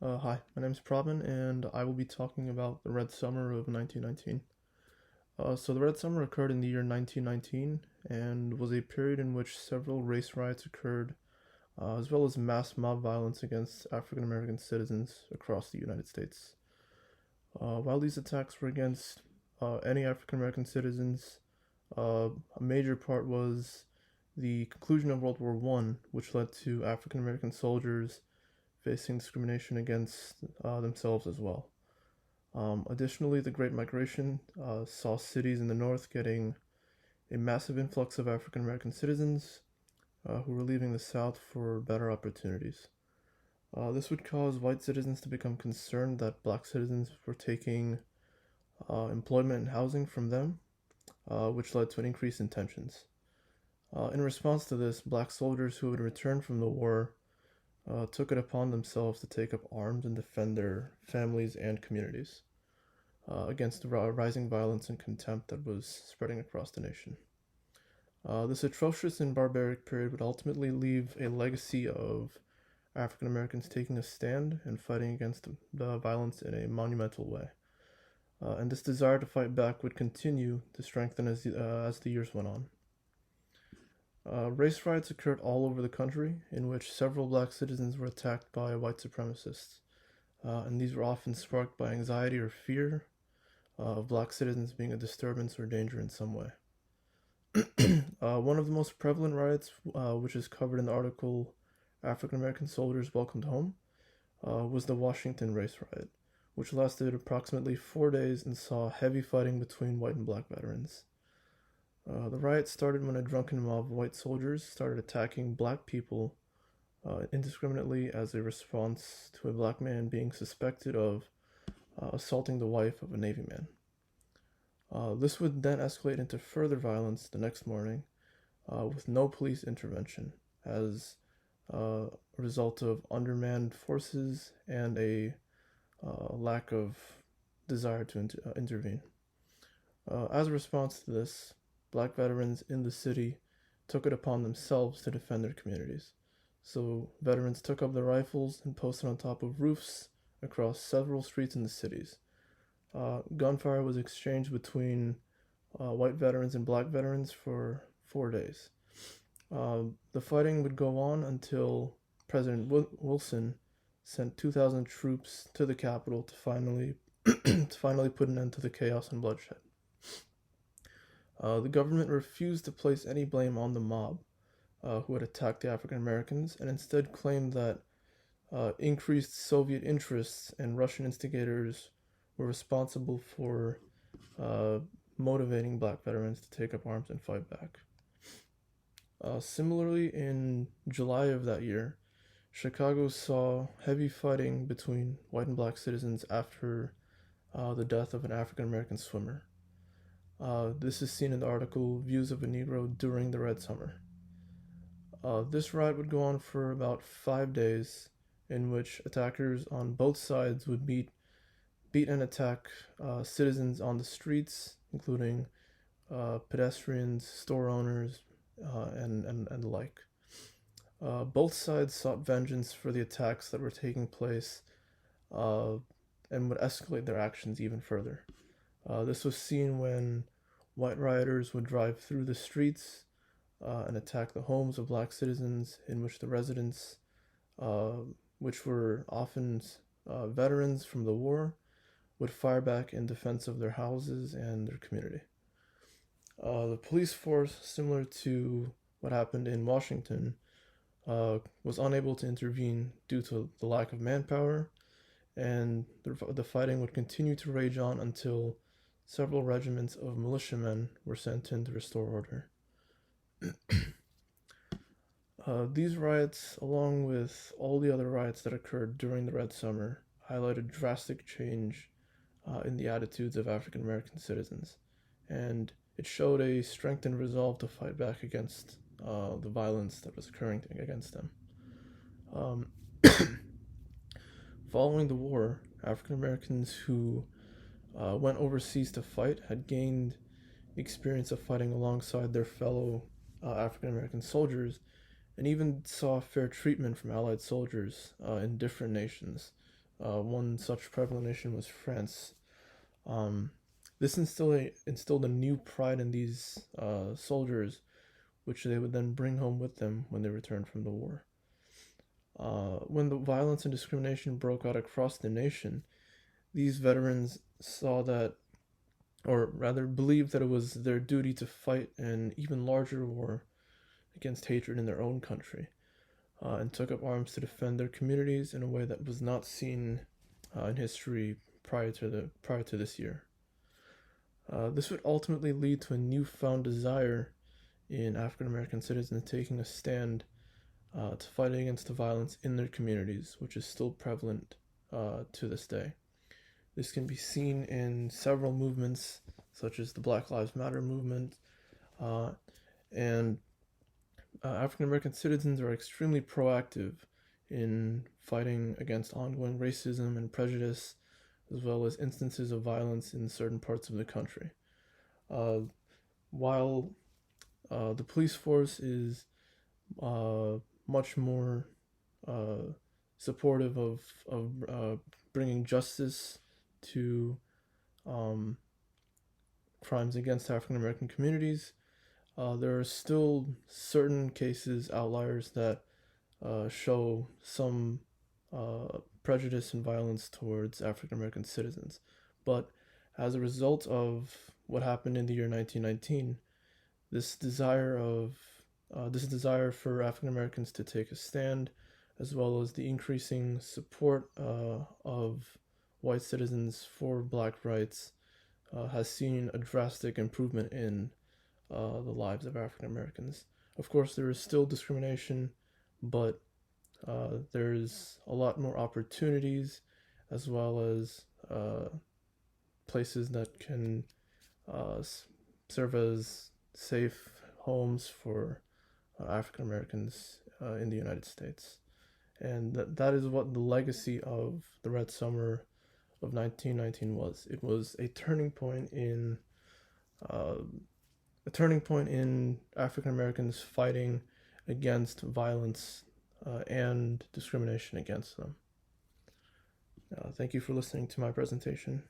Hi, my name is Pravin, and I will be talking about the Red Summer of 1919. The Red Summer occurred in the year 1919 and was a period in which several race riots occurred, as well as mass mob violence against African American citizens across the United States. While these attacks were against any African American citizens, a major part was the conclusion of World War One, which led to African American soldiers facing discrimination against themselves as well. Additionally, the Great Migration saw cities in the north getting a massive influx of African American citizens who were leaving the south for better opportunities. This would cause white citizens to become concerned that black citizens were taking employment and housing from them, which led to an increase in tensions. In response to this, black soldiers who had returned from the war took it upon themselves to take up arms and defend their families and communities against the rising violence and contempt that was spreading across the nation. This atrocious and barbaric period would ultimately leave a legacy of African Americans taking a stand and fighting against the violence in a monumental way. And this desire to fight back would continue to strengthen as the years went on. Race riots occurred all over the country, in which several black citizens were attacked by white supremacists, and these were often sparked by anxiety or fear of black citizens being a disturbance or danger in some way. One of the most prevalent riots, which is covered in the article African American Soldiers Welcomed Home, was the Washington Race Riot, which lasted approximately 4 days and saw heavy fighting between white and black veterans. The riot started when a drunken mob of white soldiers started attacking black people indiscriminately as a response to a black man being suspected of assaulting the wife of a Navy man. This would then escalate into further violence the next morning with no police intervention as a result of undermanned forces and a lack of desire to intervene. As a response to this, black veterans in the city took it upon themselves to defend their communities. So veterans took up their rifles and posted on top of roofs across several streets in the cities. Gunfire was exchanged between white veterans and black veterans for 4 days. The fighting would go on until President Wilson sent 2,000 troops to the capital to finally put an end to the chaos and bloodshed. The government refused to place any blame on the mob who had attacked the African Americans and instead claimed that increased Soviet interests and Russian instigators were responsible for motivating black veterans to take up arms and fight back. Similarly, in July of that year, Chicago saw heavy fighting between white and black citizens after the death of an African American swimmer. This is seen in the article Views of a Negro During the Red Summer. This riot would go on for about 5 days, in which attackers on both sides would beat and attack citizens on the streets, including pedestrians, store owners, and the like. Both sides sought vengeance for the attacks that were taking place and would escalate their actions even further. This was seen when white rioters would drive through the streets and attack the homes of black citizens, in which the residents, which were often veterans from the war, would fire back in defense of their houses and their community. The police force, similar to what happened in Washington, was unable to intervene due to the lack of manpower, and the fighting would continue to rage on until several regiments of militiamen were sent in to restore order. These riots, along with all the other riots that occurred during the Red Summer, highlighted drastic change in the attitudes of African American citizens, and it showed a strengthened resolve to fight back against the violence that was occurring against them. Following the war, African Americans who went overseas to fight had gained experience of fighting alongside their fellow African American soldiers, and even saw fair treatment from Allied soldiers in different nations, One such prevalent nation was France. This instilled a new pride in these soldiers, which they would then bring home with them when they returned from the war. When the violence and discrimination broke out across the nation, these veterans saw that, or rather believed that it was their duty to fight an even larger war against hatred in their own country, and took up arms to defend their communities in a way that was not seen in history prior to this year. This would ultimately lead to a newfound desire in African American citizens taking a stand to fight against the violence in their communities, which is still prevalent to this day. This can be seen in several movements, such as the Black Lives Matter movement, and African American citizens are extremely proactive in fighting against ongoing racism and prejudice, as well as instances of violence in certain parts of the country. While the police force is much more supportive of bringing justice to crimes against African American communities, there are still certain cases, outliers, that show some prejudice and violence towards African American citizens. But as a result of what happened in the year 1919, this desire for African Americans to take a stand, as well as the increasing support of white citizens for black rights, has seen a drastic improvement in the lives of African Americans. Of course, there is still discrimination, but there's a lot more opportunities, as well as places that can serve as safe homes for African Americans in the United States. And that is what the legacy of the Red Summer of 1919 was. It was a turning point in African Americans fighting against violence and discrimination against them. Thank you for listening to my presentation.